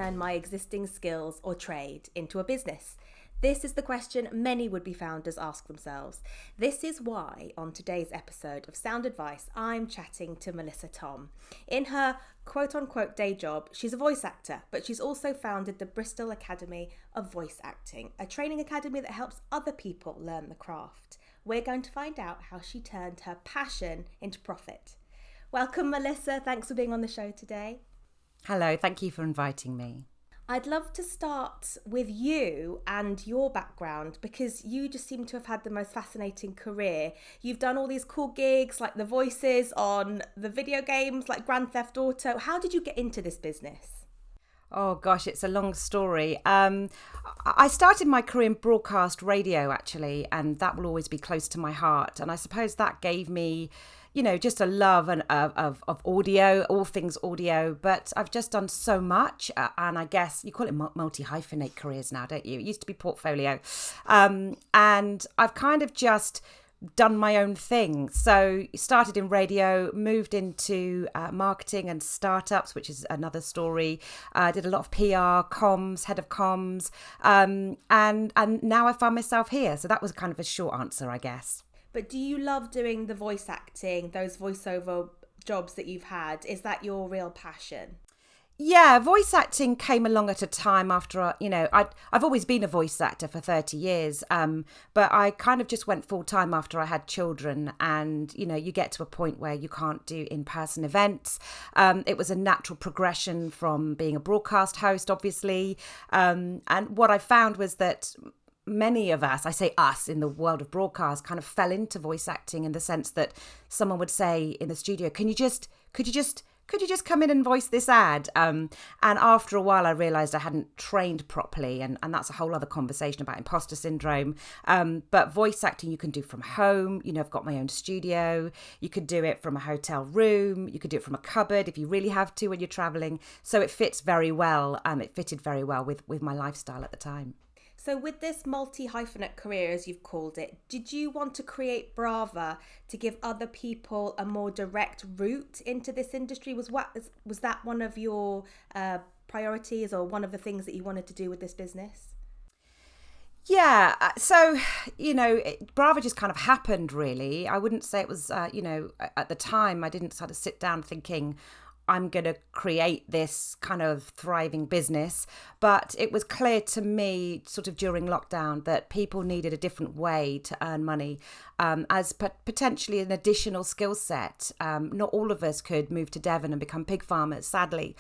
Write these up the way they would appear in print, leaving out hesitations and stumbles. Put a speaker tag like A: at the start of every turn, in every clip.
A: turn my existing skills or trade into a business? This is the question many would-be founders ask themselves. This is why, on today's episode of Sound Advice, I'm chatting to Melissa Thom. In her quote-unquote day job, she's a voice actor, but she's also founded the Bristol Academy of Voice Acting, a training academy that helps other people learn the craft. We're going to find out how she turned her passion into profit. Welcome, Melissa. Thanks for being on the show today.
B: Hello, thank you for inviting me.
A: I'd love to start with you and your background because you just seem to have had the most fascinating career. You've done all these cool gigs like the voices on the video games like Grand Theft Auto. How did you get into this business?
B: Oh gosh, it's a long story. I started my career in broadcast radio actually, and that will always be close to my heart. And I suppose that gave me, just a love of audio, all things audio. But I've just done so much, and I guess you call it multi-hyphenate careers now, don't you? It used to be portfolio, and I've kind of just done my own thing. So started in radio, moved into marketing and startups, which is another story. Did a lot of PR, comms, head of comms, and now I find myself here. So that was kind of a short answer, I guess.
A: But do you love doing the voice acting, those voiceover jobs that you've had? Is that your real passion?
B: Yeah, voice acting came along at a time after, I've always been a voice actor for 30 years, but I kind of just went full time after I had children, and, you get to a point where you can't do in-person events. It was a natural progression from being a broadcast host, obviously, and what I found was that many of us, I say us in the world of broadcast, kind of fell into voice acting in the sense that someone would say in the studio, could you just come in and voice this ad? And after a while, I realised I hadn't trained properly. And that's a whole other conversation about imposter syndrome. But voice acting you can do from home. I've got my own studio. You could do it from a hotel room. You could do it from a cupboard if you really have to when you're travelling. So it fits very well. It fitted very well with my lifestyle at the time.
A: So with this multi-hyphenate career, as you've called it, did you want to create Brava to give other people a more direct route into this industry? Was that one of your priorities or one of the things that you wanted to do with this business?
B: Yeah, so, Brava just kind of happened, really. I wouldn't say it was, at the time, I didn't sort of sit down thinking, I'm going to create this kind of thriving business. But it was clear to me sort of during lockdown that people needed a different way to earn money as potentially an additional skill set. Not all of us could move to Devon and become pig farmers, sadly,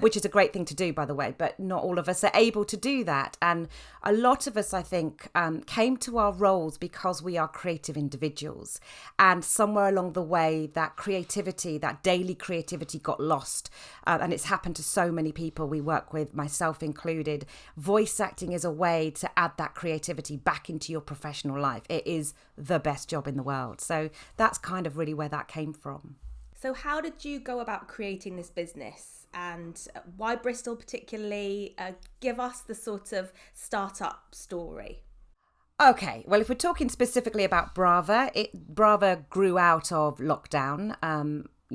B: which is a great thing to do, by the way, but not all of us are able to do that. And a lot of us, I think, came to our roles because we are creative individuals. And somewhere along the way, that creativity, that daily creativity got lost. And it's happened to so many people we work with, myself included. Voice acting is a way to add that creativity back into your professional life. It is the best job in the world. So that's kind of really where that came from.
A: So how did you go about creating this business, and why Bristol particularly? Give us the sort of startup story.
B: Okay, well, if we're talking specifically about Brava, Brava grew out of lockdown.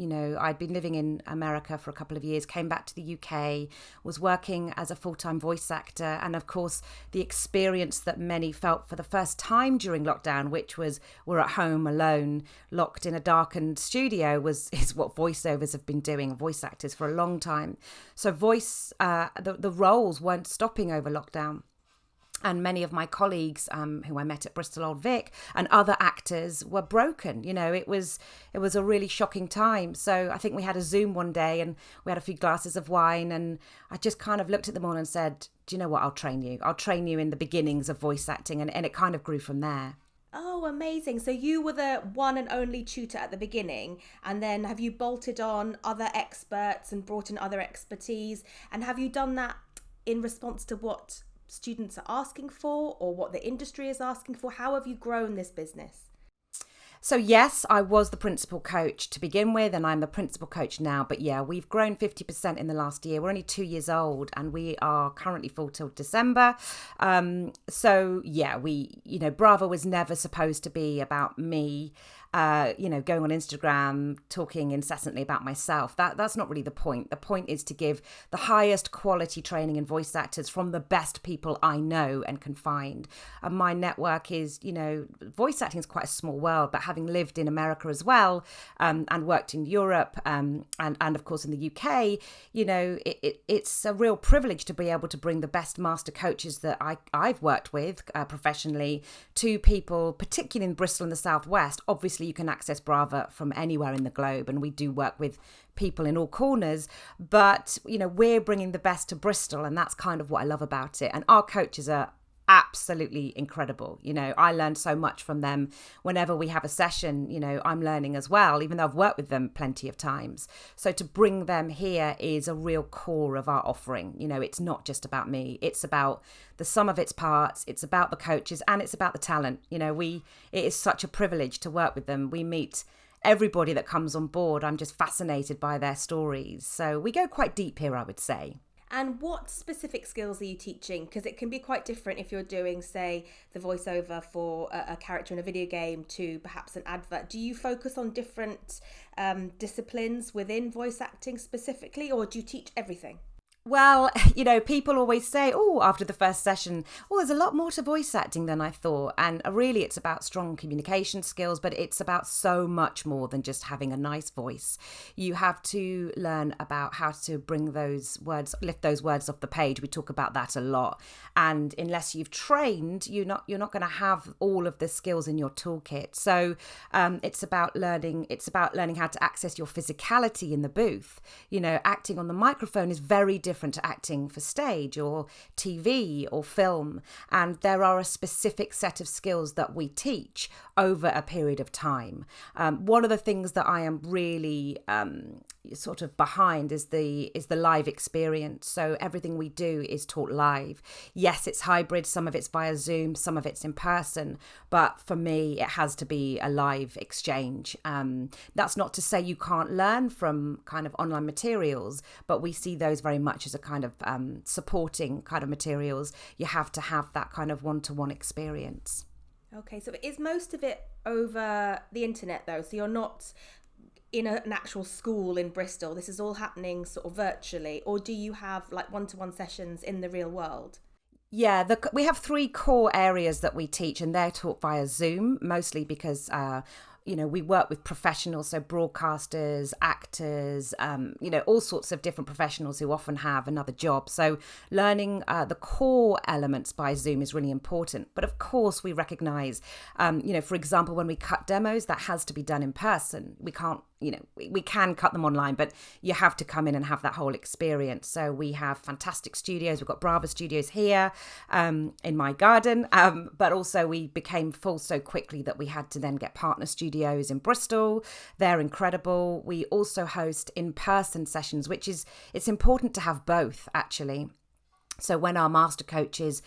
B: I'd been living in America for a couple of years, came back to the UK, was working as a full-time voice actor. And of course, the experience that many felt for the first time during lockdown, which was we're at home alone, locked in a darkened studio, is what voiceovers have been doing, voice actors for a long time. So the roles weren't stopping over lockdown. And many of my colleagues who I met at Bristol Old Vic and other actors were broken. It was a really shocking time. So I think we had a Zoom one day and we had a few glasses of wine, and I just kind of looked at them all and said, do you know what, I'll train you. I'll train you in the beginnings of voice acting. And it kind of grew from there.
A: Oh, amazing. So you were the one and only tutor at the beginning, and then have you bolted on other experts and brought in other expertise? And have you done that in response to what students are asking for or what the industry is asking for? How have you grown this business?
B: So yes, I was the principal coach to begin with, and I'm the principal coach now. But yeah, we've grown 50% in the last year. We're only 2 years old, and we are currently full till December. So yeah, Bravo was never supposed to be about me. Going on Instagram, talking incessantly about myself. That's not really the point. The point is to give the highest quality training in voice actors from the best people I know and can find. And my network is, voice acting is quite a small world, but having lived in America as well, and worked in Europe, and of course in the UK, it's a real privilege to be able to bring the best master coaches that I've worked with professionally to people, particularly in Bristol and the Southwest. Obviously, you can access Brava from anywhere in the globe, and we do work with people in all corners, but we're bringing the best to Bristol, and that's kind of what I love about it. And our coaches are absolutely incredible. I learn so much from them. Whenever we have a session, I'm learning as well, even though I've worked with them plenty of times. So to bring them here is a real core of our offering. It's not just about me. It's about the sum of its parts. It's about the coaches, and it's about the talent. It is such a privilege to work with them. We meet everybody that comes on board. I'm just fascinated by their stories. So we go quite deep here, I would say.
A: And what specific skills are you teaching? Because it can be quite different if you're doing, say, the voiceover for a character in a video game to perhaps an advert. Do you focus on different disciplines within voice acting specifically, or do you teach everything?
B: Well, people always say, after the first session, there's a lot more to voice acting than I thought. And really, it's about strong communication skills, but it's about so much more than just having a nice voice. You have to learn about how to bring those words, lift those words off the page. We talk about that a lot. And unless you've trained, you're not going to have all of the skills in your toolkit. So it's about learning how to access your physicality in the booth. Acting on the microphone is very different to acting for stage or TV or film, and there are a specific set of skills that we teach over a period of time. One of the things that I am really sort of behind is the live experience. So everything we do is taught live. Yes, it's hybrid. Some of it's via Zoom, some of it's in person, but for me, it has to be a live exchange. That's not to say you can't learn from kind of online materials, but we see those very much as a kind of supporting kind of materials. You have to have that kind of one-to-one experience.
A: Okay, so is most of it over the internet though? So you're not in an actual school in Bristol. This is all happening sort of virtually, or do you have like one-to-one sessions in the real world?
B: Yeah, we have 3 core areas that we teach, and they're taught via Zoom, mostly because we work with professionals, so broadcasters, actors, all sorts of different professionals who often have another job. So learning the core elements by Zoom is really important. But of course, we recognize, for example, when we cut demos, that has to be done in person. We can't, we can cut them online, but you have to come in and have that whole experience. So we have fantastic studios. We've got Brava Studios here in my garden, but also we became full so quickly that we had to then get partner studios in Bristol. They're incredible. We also host in-person sessions, it's important to have both, actually. So when our master coaches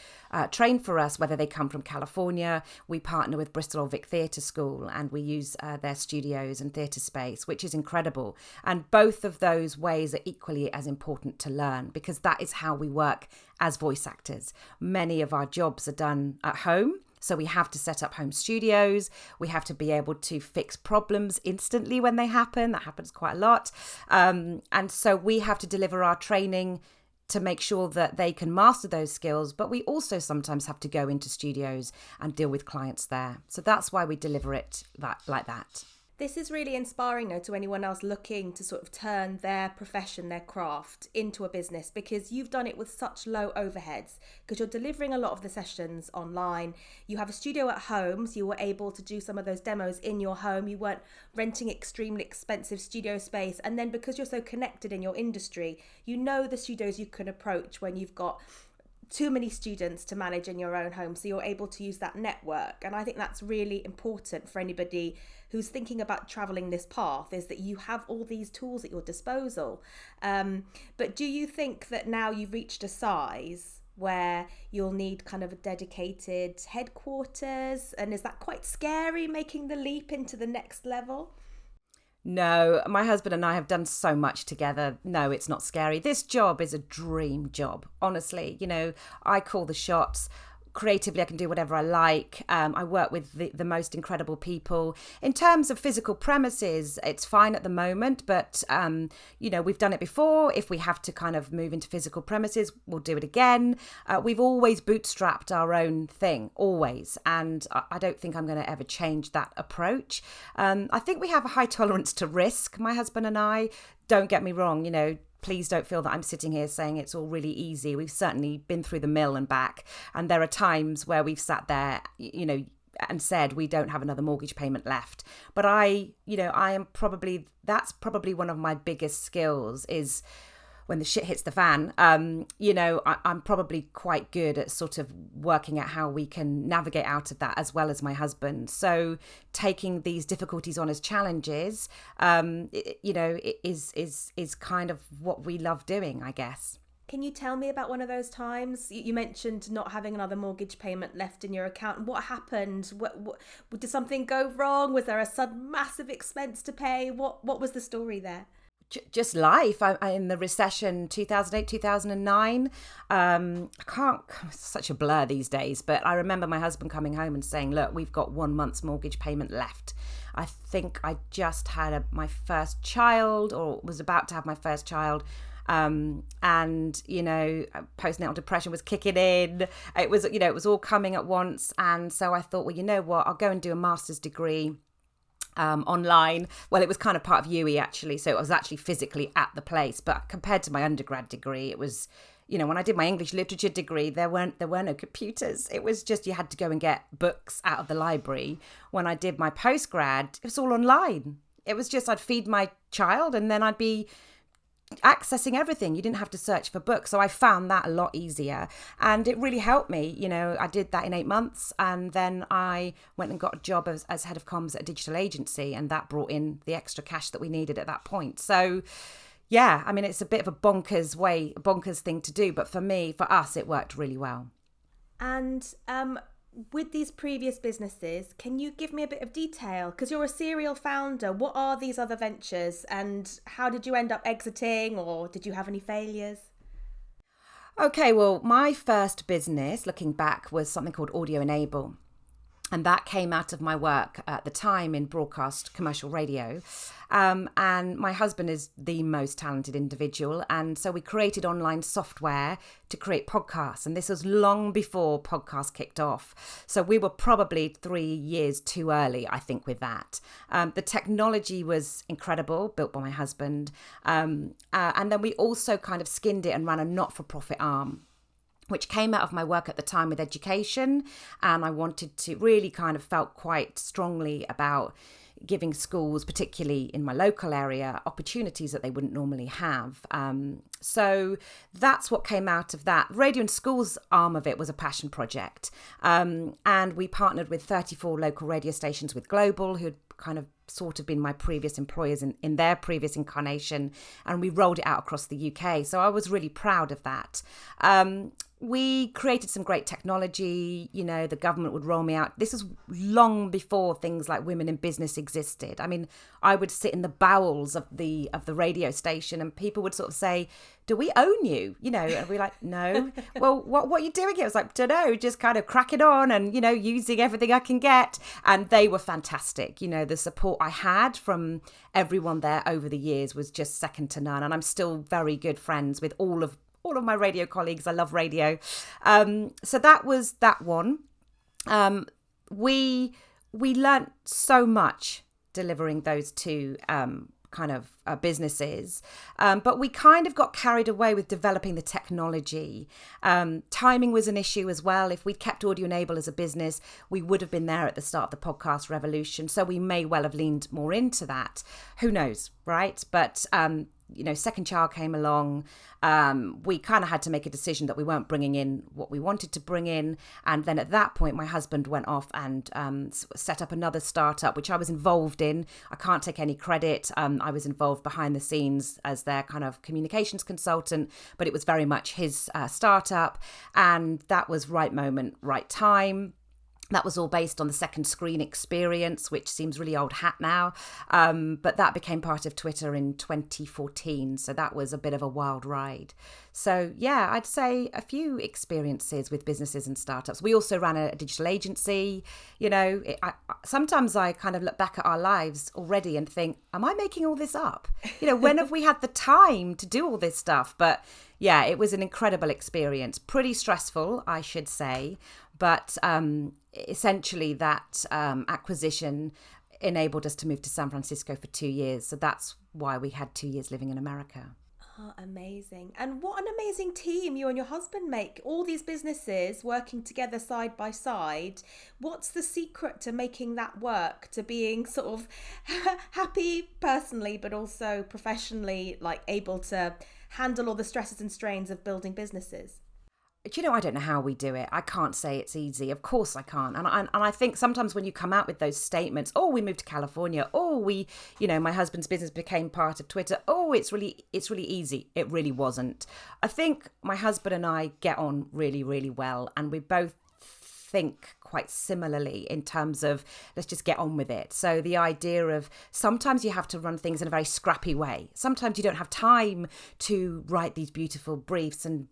B: train for us, whether they come from California, we partner with Bristol Old Vic Theatre School, and we use their studios and theatre space, which is incredible. And both of those ways are equally as important to learn, because that is how we work as voice actors. Many of our jobs are done at home. So we have to set up home studios. We have to be able to fix problems instantly when they happen. That happens quite a lot. And so we have to deliver our training to make sure that they can master those skills, but we also sometimes have to go into studios and deal with clients there. So that's why we deliver it like that.
A: This is really inspiring though to anyone else looking to sort of turn their profession, their craft into a business, because you've done it with such low overheads, because you're delivering a lot of the sessions online. You have a studio at home, so you were able to do some of those demos in your home. You weren't renting extremely expensive studio space. And then because you're so connected in your industry, you know the studios you can approach when you've got too many students to manage in your own home, so you're able to use that network. And I think that's really important for anybody who's thinking about traveling this path, is that you have all these tools at your disposal. But do you think that now you've reached a size where you'll need kind of a dedicated headquarters? And is that quite scary, making the leap into the next level?
B: No, my husband and I have done so much together. No, it's not scary. This job is a dream job, honestly. I call the shots. Creatively, I can do whatever I like. I work with the most incredible people. In terms of physical premises, it's fine at the moment, but, we've done it before. If we have to kind of move into physical premises, we'll do it again. We've always bootstrapped our own thing, always. And I don't think I'm going to ever change that approach. I think we have a high tolerance to risk, my husband and I. Don't get me wrong, please don't feel that I'm sitting here saying it's all really easy. We've certainly been through the mill and back. And there are times where we've sat there, and said we don't have another mortgage payment left. But that's probably one of my biggest skills is when the shit hits the fan, I'm probably quite good at sort of working out how we can navigate out of that, as well as my husband. So taking these difficulties on as challenges, is kind of what we love doing, I guess.
A: Can you tell me about one of those times? You mentioned not having another mortgage payment left in your account. What happened? What did something go wrong? Was there a sudden massive expense to pay? What was the story there?
B: Just life. I in the recession 2008 2009. It's such a blur these days, but I remember my husband coming home and saying, look, we've got 1 month's mortgage payment left. I think I just had my first child, or was about to have my first child. Postnatal depression was kicking in. It was all coming at once. And so I thought, well, you know what, I'll go and do a master's degree online. Well, it was kind of part of UE actually, so I was actually physically at the place, but compared to my undergrad degree, it was, when I did my English literature degree, there were no computers. It was just, you had to go and get books out of the library. When I did my postgrad, it was all online. It was just, I'd feed my child and then I'd be accessing everything. You didn't have to search for books. So I found that a lot easier and it really helped me. I did that in 8 months and then I went and got a job as head of comms at a digital agency, and that brought in the extra cash that we needed at that point. So yeah, I mean, it's a bit of a bonkers thing to do, but for us, it worked really well.
A: And with these previous businesses, can you give me a bit of detail? Because you're a serial founder. What are these other ventures and how did you end up exiting, or did you have any failures?
B: Okay, well, my first business, looking back, was something called Audio Enable. And that came out of my work at the time in broadcast commercial radio. And my husband is the most talented individual. And so we created online software to create podcasts. And this was long before podcasts kicked off. So we were probably 3 years too early, I think, with that. The technology was incredible, built by my husband. And then we also kind of skinned it and ran a not-for-profit arm, which came out of my work at the time with education. And I wanted to really kind of felt quite strongly about giving schools, particularly in my local area, opportunities that they wouldn't normally have. So that's what came out of that. Radio and schools arm of it was a passion project. And we partnered with 34 local radio stations with Global, who had kind of sort of been my previous employers in their previous incarnation. And we rolled it out across the UK. So I was really proud of that. We created some great technology. The government would roll me out. This was long before things like Women in Business existed. I mean, I would sit in the bowels of the radio station and people would sort of say, do we own you? And we're like, no. Well, what are you doing here? I was like, don't know, just kind of cracking on and, using everything I can get. And they were fantastic. The support I had from everyone there over the years was just second to none. And I'm still very good friends with all of my radio colleagues. I love radio. So that was that one. We learnt so much delivering those two kind of businesses, but we kind of got carried away with developing the technology. Timing was an issue as well. If we'd kept Audio Enable as a business, we would have been there at the start of the podcast revolution. So we may well have leaned more into that. Who knows, right? But second child came along. We kind of had to make a decision that we weren't bringing in what we wanted to bring in. And then at that point, my husband went off and set up another startup, which I was involved in. I can't take any credit. I was involved behind the scenes as their kind of communications consultant, but it was very much his startup. And that was right moment, right time. That was all based on the second screen experience, which seems really old hat now. But that became part of Twitter in 2014. So that was a bit of a wild ride. So yeah, I'd say a few experiences with businesses and startups. We also ran a digital agency. Sometimes I kind of look back at our lives already and think, am I making all this up? When have we had the time to do all this stuff? But yeah, it was an incredible experience. Pretty stressful, I should say. But essentially that acquisition enabled us to move to San Francisco for 2 years. So that's why we had 2 years living in America.
A: Oh, amazing. And what an amazing team you and your husband make. All these businesses working together side by side. What's the secret to making that work, to being sort of happy personally, but also professionally, like able to handle all the stresses and strains of building businesses?
B: I don't know how we do it. I can't say it's easy. Of course I can't. And I think sometimes when you come out with those statements, we moved to California, my husband's business became part of Twitter. It's really easy. It really wasn't. I think my husband and I get on really, really well. And we both think quite similarly in terms of let's just get on with it. So the idea of sometimes you have to run things in a very scrappy way. Sometimes you don't have time to write these beautiful briefs and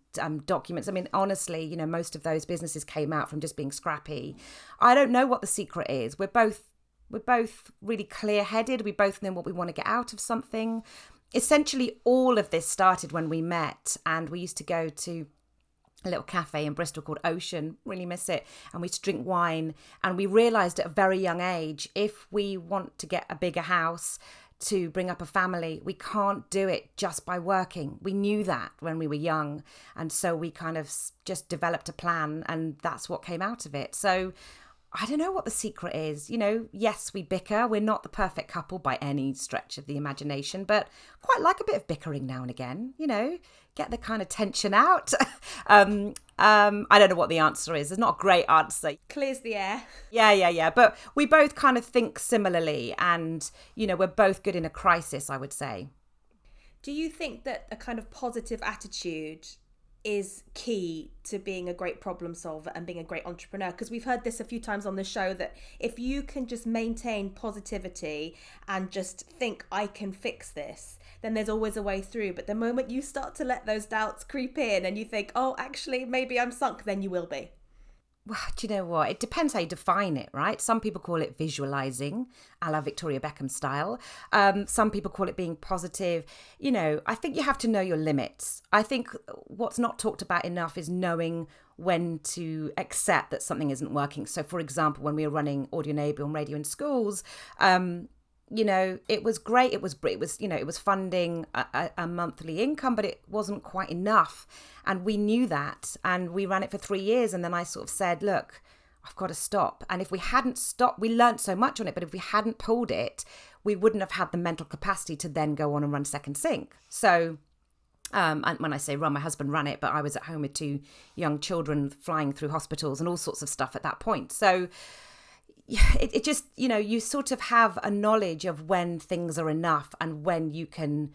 B: documents. I mean, honestly, most of those businesses came out from just being scrappy. I don't know what the secret is. We're both really clear-headed. We both know what we want to get out of something. Essentially, all of this started when we met, and we used to go to a little cafe in Bristol called Ocean, really miss it. And we used to drink wine. And we realised at a very young age, if we want to get a bigger house, to bring up a family, we can't do it just by working. We knew that when we were young. And so we kind of just developed a plan, and that's what came out of it. So I don't know what the secret is. Yes, we bicker. We're not the perfect couple by any stretch of the imagination, but quite like a bit of bickering now and again, get the kind of tension out. I don't know what the answer is. There's not a great answer.
A: Clears the air.
B: Yeah. But we both kind of think similarly, and, we're both good in a crisis, I would say.
A: Do you think that a kind of positive attitude is key to being a great problem solver and being a great entrepreneur? Because we've heard this a few times on the show, that if you can just maintain positivity and just think, I can fix this, then there's always a way through. But the moment you start to let those doubts creep in and you think, actually, maybe I'm sunk, then you will be.
B: Well, do you know what? It depends how you define it, right? Some people call it visualizing, a la Victoria Beckham style. Some people call it being positive. I think you have to know your limits. I think what's not talked about enough is knowing when to accept that something isn't working. So, for example, when we were running Audio Enable and radio in schools, it was great. It was funding a monthly income, but it wasn't quite enough. And we knew that, and we ran it for 3 years. And then I sort of said, look, I've got to stop. And if we hadn't stopped, we learned so much on it, but if we hadn't pulled it, we wouldn't have had the mental capacity to then go on and run Second Sync. So, and when I say run, my husband ran it, but I was at home with 2 young children flying through hospitals and all sorts of stuff at that point. So it just, you sort of have a knowledge of when things are enough and when you can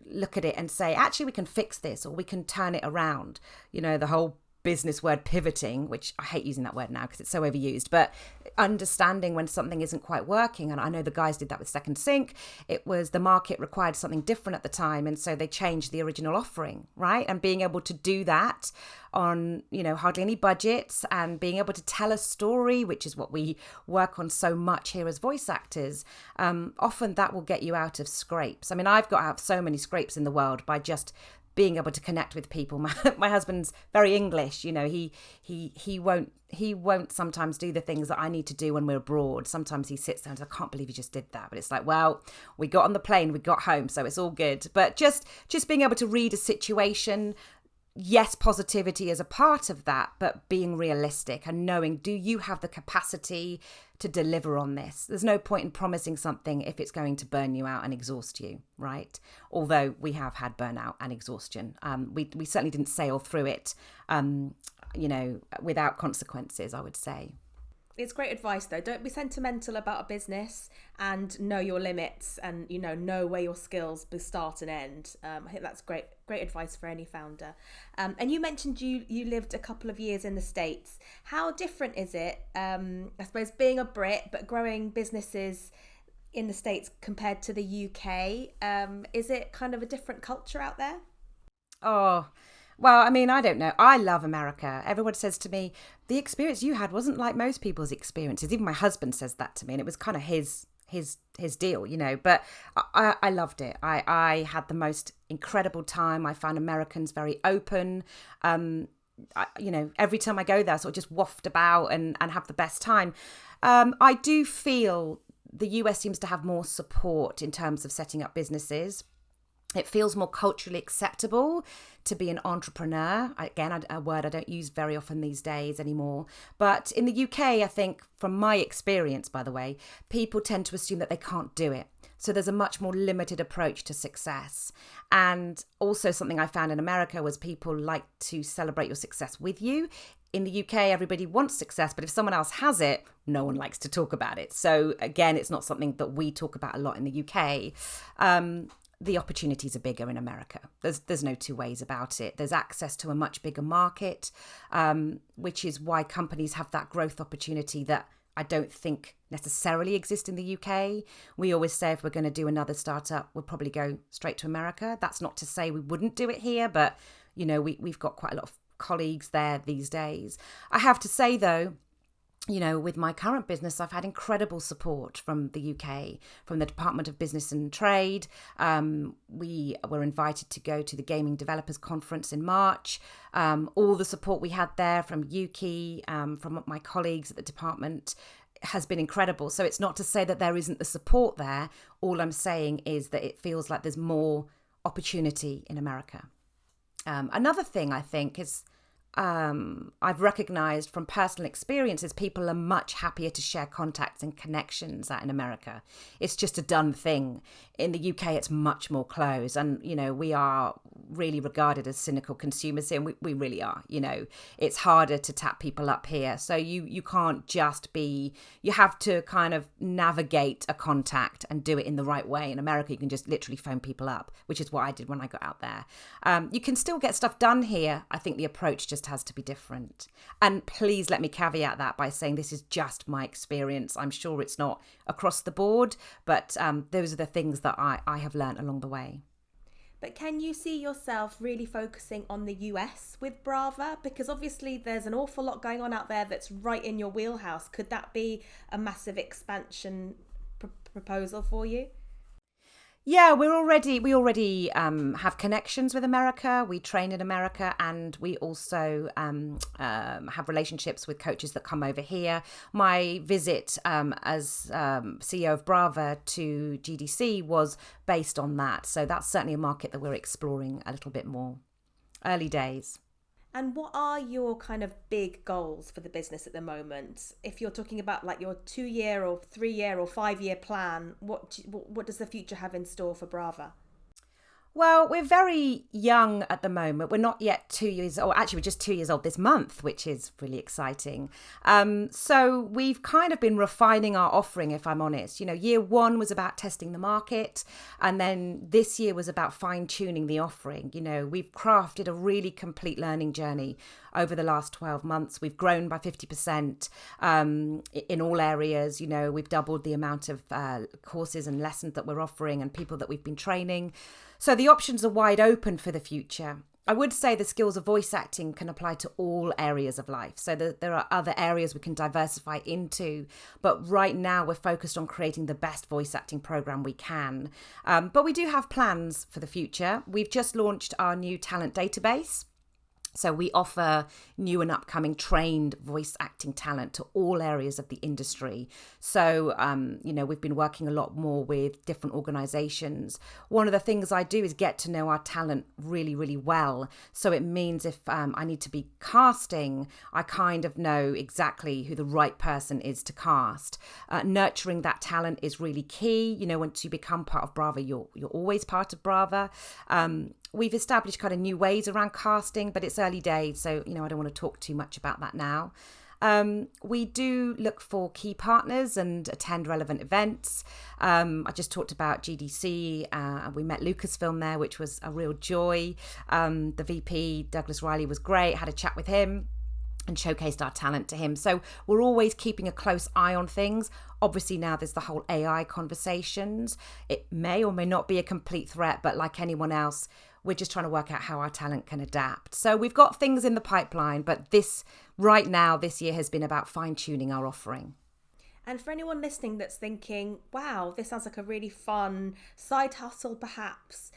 B: look at it and say, actually, we can fix this, or we can turn it around. The whole business word pivoting, which I hate using that word now because it's so overused, but understanding when something isn't quite working. And I know the guys did that with Second Sync. It was the market required something different at the time. And so they changed the original offering, right? And being able to do that on, hardly any budgets, and being able to tell a story, which is what we work on so much here as voice actors, often that will get you out of scrapes. I mean, I've got out of so many scrapes in the world by just being able to connect with people. My husband's very English, he won't sometimes do the things that I need to do when we're abroad. Sometimes he sits there and says, I can't believe you just did that. But it's like, well, we got on the plane, we got home, so it's all good. But just being able to read a situation, yes, positivity is a part of that, but being realistic and knowing, do you have the capacity to deliver on this? There's no point in promising something if it's going to burn you out and exhaust you, right? Although we have had burnout and exhaustion. We certainly didn't sail through it, without consequences, I would say.
A: It's great advice though. Don't be sentimental about a business, and know your limits, and know where your skills start and end. I think that's great advice for any founder. And you mentioned you lived a couple of years in the States. How different is it, I suppose, being a Brit but growing businesses in the States compared to the UK? Is it kind of a different culture out there?
B: Oh, well, I mean, I don't know. I love America. Everyone says to me, the experience you had wasn't like most people's experiences. Even my husband says that to me, and it was kind of his deal, But I loved it. I had the most incredible time. I found Americans very open. Every time I go there, I sort of just waft about and have the best time. I do feel the US seems to have more support in terms of setting up businesses. It feels more culturally acceptable to be an entrepreneur. Again, a word I don't use very often these days anymore. But in the UK, I think, from my experience, by the way, people tend to assume that they can't do it. So there's a much more limited approach to success. And also something I found in America was people like to celebrate your success with you. In the UK, everybody wants success, but if someone else has it, no one likes to talk about it. So again, it's not something that we talk about a lot in the UK. The opportunities are bigger in America. There's no two ways about it. There's access to a much bigger market, which is why companies have that growth opportunity that I don't think necessarily exists in the UK. We always say if we're going to do another startup, we'll probably go straight to America. That's not to say we wouldn't do it here, but we've got quite a lot of colleagues there these days. I have to say though, with my current business, I've had incredible support from the UK, from the Department of Business and Trade. We were invited to go to the Gaming Developers Conference in March. All the support we had there from Yuki, from my colleagues at the department, has been incredible. So it's not to say that there isn't the support there. All I'm saying is that it feels like there's more opportunity in America. Another thing I think is, I've recognized from personal experiences, people are much happier to share contacts and connections out in America. It's just a done thing. In the UK, it's much more closed. And, we are really regarded as cynical consumers here. And we really are, it's harder to tap people up here. So you can't just you have to kind of navigate a contact and do it in the right way. In America, you can just literally phone people up, which is what I did when I got out there. You can still get stuff done here. I think the approach just has to be different. And please let me caveat that by saying this is just my experience. I'm sure it's not across the board, but those are the things that I have learned along the way.
A: But can you see yourself really focusing on the US with Brava? Because obviously there's an awful lot going on out there that's right in your wheelhouse. Could that be a massive expansion proposal for you?
B: Yeah, we already have connections with America. We train in America, and we also have relationships with coaches that come over here. My visit as CEO of Brava to GDC was based on that. So that's certainly a market that we're exploring a little bit more. Early days.
A: And what are your kind of big goals for the business at the moment? If you're talking about like your 2-year or 3-year or 5-year plan, what does the future have in store for Brava?
B: Well, we're very young at the moment. We're not yet 2 years old. Actually, we're just 2 years old this month, which is really exciting. So we've kind of been refining our offering, if I'm honest. Year 1 was about testing the market. And then this year was about fine tuning the offering. We've crafted a really complete learning journey over the last 12 months. We've grown by 50% in all areas. We've doubled the amount of courses and lessons that we're offering and people that we've been training. So the options are wide open for the future. I would say the skills of voice acting can apply to all areas of life. So there are other areas we can diversify into. But right now we're focused on creating the best voice acting program we can. But we do have plans for the future. We've just launched our new talent database. So we offer new and upcoming trained voice acting talent to all areas of the industry. So, we've been working a lot more with different organizations. One of the things I do is get to know our talent really, really well. So it means if I need to be casting, I kind of know exactly who the right person is to cast. Nurturing that talent is really key. Once you become part of Brava, you're always part of Brava. We've established kind of new ways around casting, but it's early days, so I don't want to talk too much about that now. We do look for key partners and attend relevant events. I just talked about GDC. We met Lucasfilm there, which was a real joy. The VP, Douglas Riley, was great. Had a chat with him and showcased our talent to him. So we're always keeping a close eye on things. Obviously now there's the whole AI conversations. It may or may not be a complete threat, but like anyone else, we're just trying to work out how our talent can adapt. So we've got things in the pipeline, but this year has been about fine-tuning our offering.
A: And for anyone listening that's thinking, wow, this sounds like a really fun side hustle perhaps,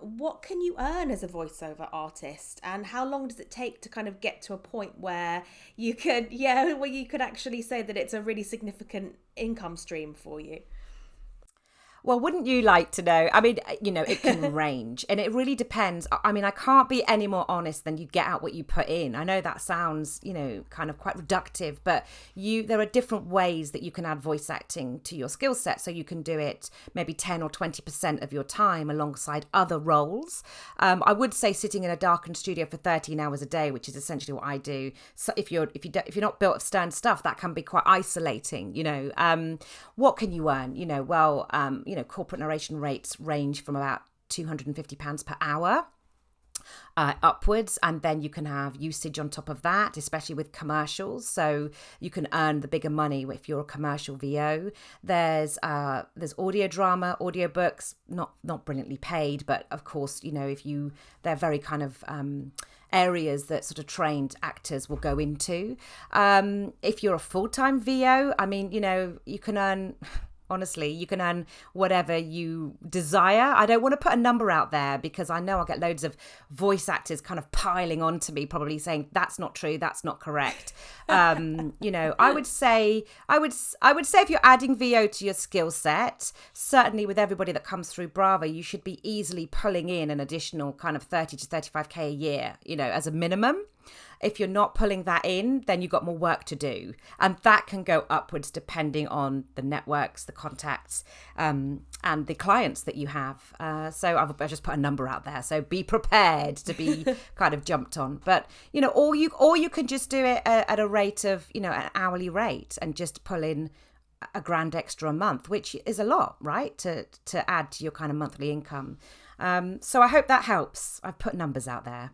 A: what can you earn as a voiceover artist? And how long does it take to kind of get to a point where you could actually say that it's a really significant income stream for you?
B: Well, wouldn't you like to know? I mean, it can range and it really depends. I mean, I can't be any more honest than you get out what you put in. I know that sounds, kind of quite reductive, but there are different ways that you can add voice acting to your skill set. So you can do it maybe 10 or 20% of your time alongside other roles. I would say sitting in a darkened studio for 13 hours a day, which is essentially what I do. So if you're not built of stern stuff, that can be quite isolating, What can you earn? Corporate narration rates range from about £250 per hour upwards, and then you can have usage on top of that, especially with commercials. So you can earn the bigger money if you're a commercial VO. There's audio drama, audiobooks, not brilliantly paid, but of course, they're very kind of areas that sort of trained actors will go into. If you're a full-time VO, I mean, you can earn. Honestly, you can earn whatever you desire. I don't want to put a number out there because I know I'll get loads of voice actors kind of piling onto me, probably saying that's not true, that's not correct. I would say if you're adding VO to your skill set, certainly with everybody that comes through Brava, you should be easily pulling in an additional kind of 30 to 35k a year, as a minimum. If you're not pulling that in, then you've got more work to do. And that can go upwards depending on the networks, the contacts, and the clients that you have. So I've just put a number out there. So be prepared to be kind of jumped on. But, or you can just do it at a rate of, an hourly rate and just pull in $1,000 extra a month, which is a lot, right? To add to your kind of monthly income. So I hope that helps. I've put numbers out there.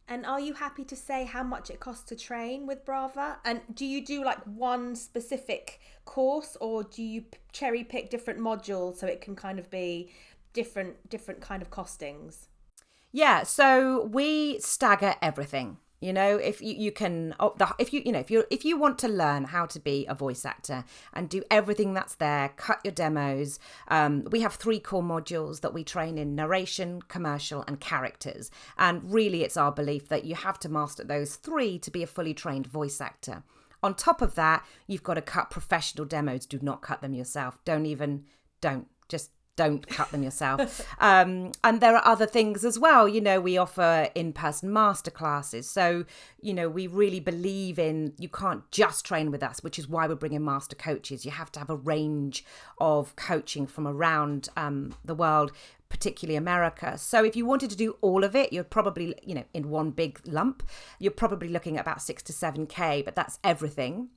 A: And are you happy to say how much it costs to train with Brava? And do you do like one specific course, or do you cherry pick different modules so it can kind of be different kind of costings?
B: Yeah, so we stagger everything. If you want to learn how to be a voice actor and do everything that's there, cut your demos. We have 3 core modules that we train in: narration, commercial, and characters. And really, it's our belief that you have to master those 3 to be a fully trained voice actor. On top of that, you've got to cut professional demos. Do not cut them yourself. Don't cut them yourself. And there are other things as well. We offer in-person masterclasses. So, we really believe in, you can't just train with us, which is why we're bringing master coaches. You have to have a range of coaching from around the world, particularly America. So if you wanted to do all of it, you're probably, in one big lump, you're probably looking at about 6 to 7K, but that's everything.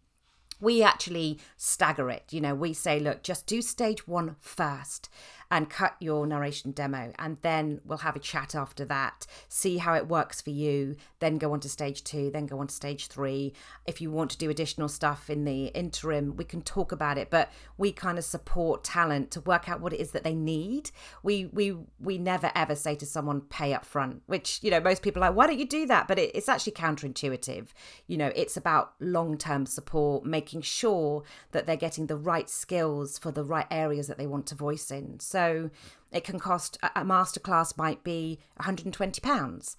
B: We actually stagger it. We say, look, just do stage 1 first and cut your narration demo. And then we'll have a chat after that, see how it works for you, then go on to stage 2, then go on to stage 3. If you want to do additional stuff in the interim, we can talk about it, but we kind of support talent to work out what it is that they need. We never ever say to someone, pay up front, which, most people are like, why don't you do that? But it's actually counterintuitive. It's about long-term support, making sure that they're getting the right skills for the right areas that they want to voice in. So So it can cost, a masterclass might be £120.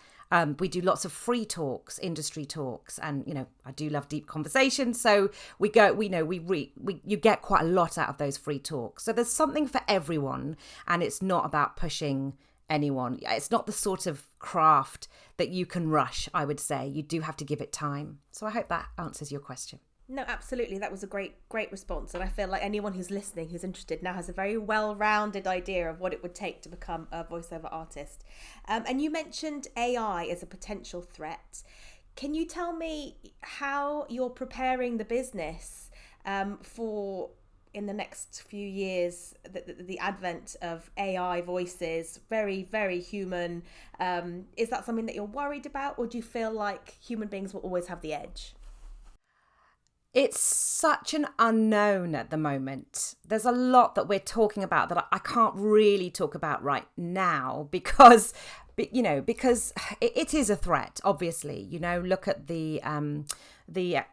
B: We do lots of free talks, industry talks, and I do love deep conversations. So you get quite a lot out of those free talks. So there's something for everyone, and it's not about pushing anyone. It's not the sort of craft that you can rush, I would say. You do have to give it time. So I hope that answers your question.
A: No, absolutely. That was a great response. And I feel like anyone who's listening, who's interested, now has a very well-rounded idea of what it would take to become a voiceover artist. And you mentioned AI as a potential threat. Can you tell me how you're preparing the business for, in the next few years, the advent of AI voices, very, very human? Is that something that you're worried about, or do you feel like human beings will always have the edge?
B: It's such an unknown at the moment. There's a lot that we're talking about that I can't really talk about right now because it is a threat, obviously. Look at the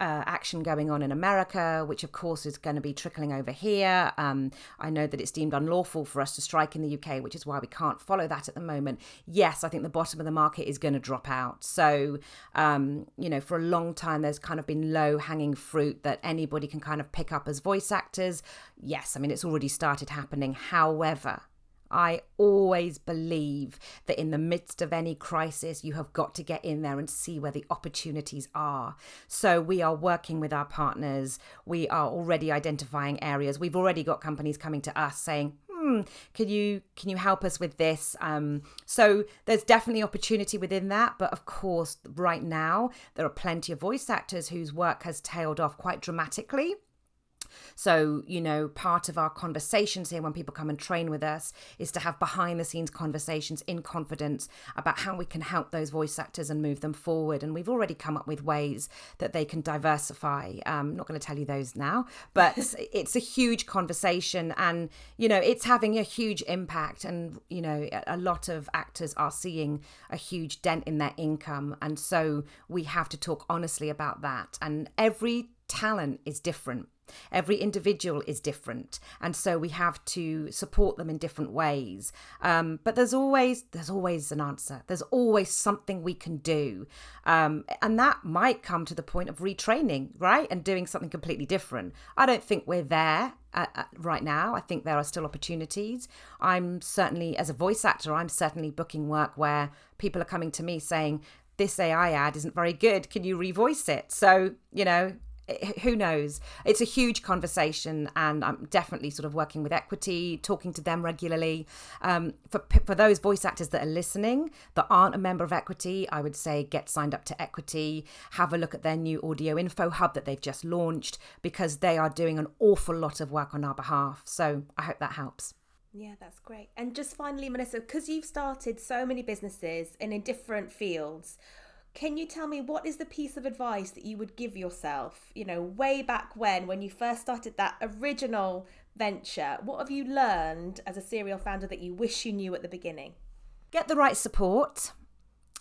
B: action going on in America, which of course is going to be trickling over here. I know that it's deemed unlawful for us to strike in the UK, which is why we can't follow that at the moment. Yes, I think the bottom of the market is going to drop out. So, for a long time, there's kind of been low-hanging fruit that anybody can kind of pick up as voice actors. Yes, I mean, it's already started happening. However, I always believe that in the midst of any crisis, you have got to get in there and see where the opportunities are. So we are working with our partners. We are already identifying areas. We've already got companies coming to us saying, can you help us with this? So there's definitely opportunity within that. But of course, right now, there are plenty of voice actors whose work has tailed off quite dramatically. So, part of our conversations here when people come and train with us is to have behind the scenes conversations in confidence about how we can help those voice actors and move them forward. And we've already come up with ways that they can diversify. I'm not going to tell you those now, but it's a huge conversation and, it's having a huge impact. And, a lot of actors are seeing a huge dent in their income. And so we have to talk honestly about that. And every talent is different. Every individual is different, and so we have to support them in different ways. But there's always an answer. There's always something we can do, and that might come to the point of retraining, right, and doing something completely different. I don't think we're there right now. I think there are still opportunities. I'm certainly, as a voice actor, I'm certainly booking work where people are coming to me saying, "This AI ad isn't very good. Can you revoice it?" So, who knows? It's a huge conversation, and I'm definitely sort of working with Equity, talking to them regularly. For those voice actors that are listening that aren't a member of Equity, I would say get signed up to Equity, have a look at their new audio info hub that they've just launched, because they are doing an awful lot of work on our behalf. So I hope that helps.
A: Yeah, that's great. And just finally, Melissa, because you've started so many businesses and in different fields, can you tell me what is the piece of advice that you would give yourself, way back when you first started that original venture? What have you learned as a serial founder that you wish you knew at the beginning?
B: Get the right support.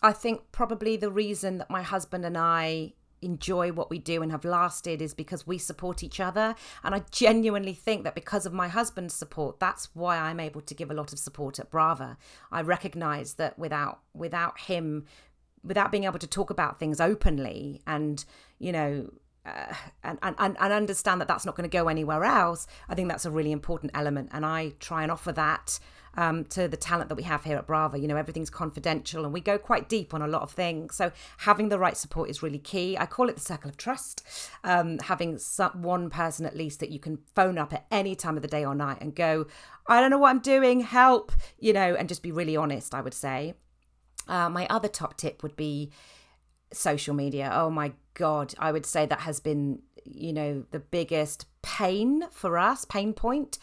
B: I think probably the reason that my husband and I enjoy what we do and have lasted is because we support each other. And I genuinely think that because of my husband's support, that's why I'm able to give a lot of support at Brava. I recognize that without him, without being able to talk about things openly and, and understand that that's not going to go anywhere else, I think that's a really important element. And I try and offer that to the talent that we have here at Brava. Everything's confidential and we go quite deep on a lot of things. So having the right support is really key. I call it the circle of trust. Having one person at least that you can phone up at any time of the day or night and go, I don't know what I'm doing, help, and just be really honest, I would say. My other top tip would be social media. Oh my God, I would say that has been, the biggest pain for us, pain point.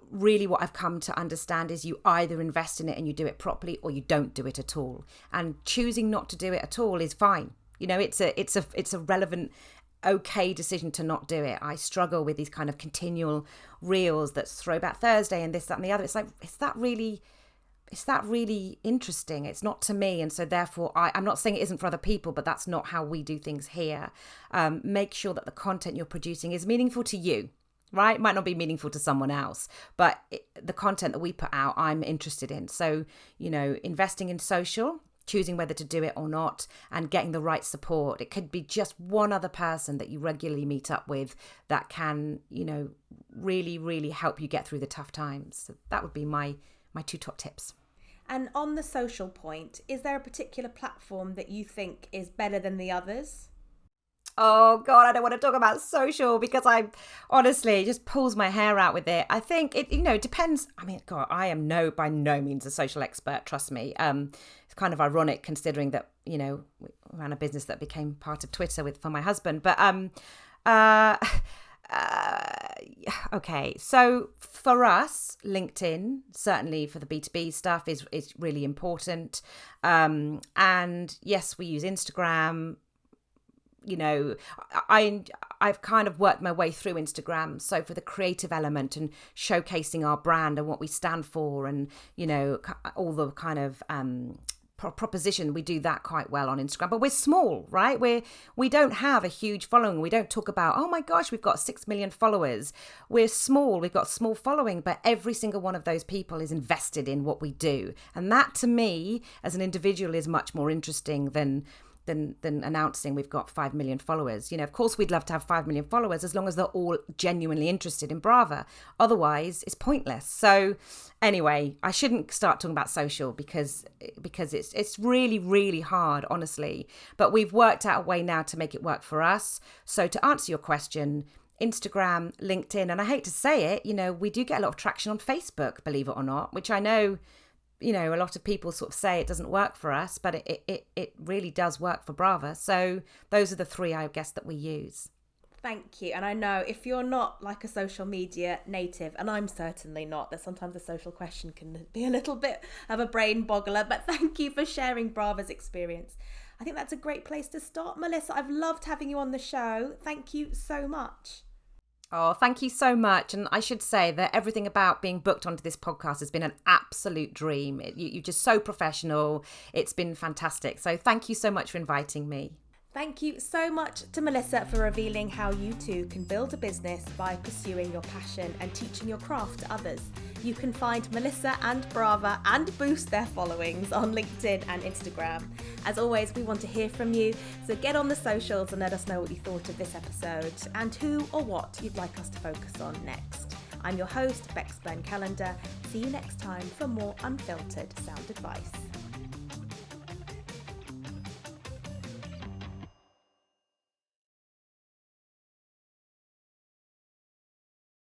B: Really what I've come to understand is you either invest in it and you do it properly or you don't do it at all. And choosing not to do it at all is fine. It's a relevant, okay decision to not do it. I struggle with these kind of continual reels that's Throwback Thursday and this, that and the other. It's like, is that really interesting? It's not to me. And so therefore I'm not saying it isn't for other people, but that's not how we do things here. Make sure that the content you're producing is meaningful to you. right? Might not be meaningful to someone else, but the content that we put out, I'm interested in. So, investing in social, choosing whether to do it or not, and getting the right support. It could be just one other person that you regularly meet up with that can, really, really help you get through the tough times. So that would be my 2 top tips.
A: And on the social point, is there a particular platform that you think is better than the others?
B: Oh God, I don't want to talk about social because it just pulls my hair out with it. I think it depends. I mean, God, I am by no means a social expert, trust me. It's kind of ironic considering that, we ran a business that became part of Twitter for my husband. But, okay. So for us, LinkedIn, certainly for the B2B stuff is really important. And yes, we use Instagram. I've kind of worked my way through Instagram. So for the creative element and showcasing our brand and what we stand for and, all the kind of proposition, we do that quite well on Instagram. But we're small, right? We don't have a huge following. We don't talk about, oh my gosh, we've got 6 million followers. We're small. We've got small following, but every single one of those people is invested in what we do. And that to me, as an individual, is much more interesting than announcing we've got 5 million followers. Of course, we'd love to have 5 million followers as long as they're all genuinely interested in Brava. Otherwise, it's pointless. So anyway, I shouldn't start talking about social because it's really, really hard, honestly. But we've worked out a way now to make it work for us. So to answer your question, Instagram, LinkedIn, and I hate to say it, we do get a lot of traction on Facebook, believe it or not, which I know a lot of people sort of say it doesn't work for us, but it really does work for Brava. So those are the 3, I guess, that we use.
A: Thank you. And I know if you're not like a social media native, and I'm certainly not, that sometimes a social question can be a little bit of a brain boggler, but thank you for sharing Brava's experience. I think that's a great place to start. Melissa, I've loved having you on the show. Thank you so much.
B: Oh, thank you so much. And I should say that everything about being booked onto this podcast has been an absolute dream. You're just so professional. It's been fantastic. So thank you so much for inviting me.
A: Thank you so much to Melissa for revealing how you too can build a business by pursuing your passion and teaching your craft to others. You can find Melissa and Brava and boost their followings on LinkedIn and Instagram. As always, we want to hear from you, so get on the socials and let us know what you thought of this episode and who or what you'd like us to focus on next. I'm your host, Bex Byrne Calendar. See you next time for more unfiltered sound advice.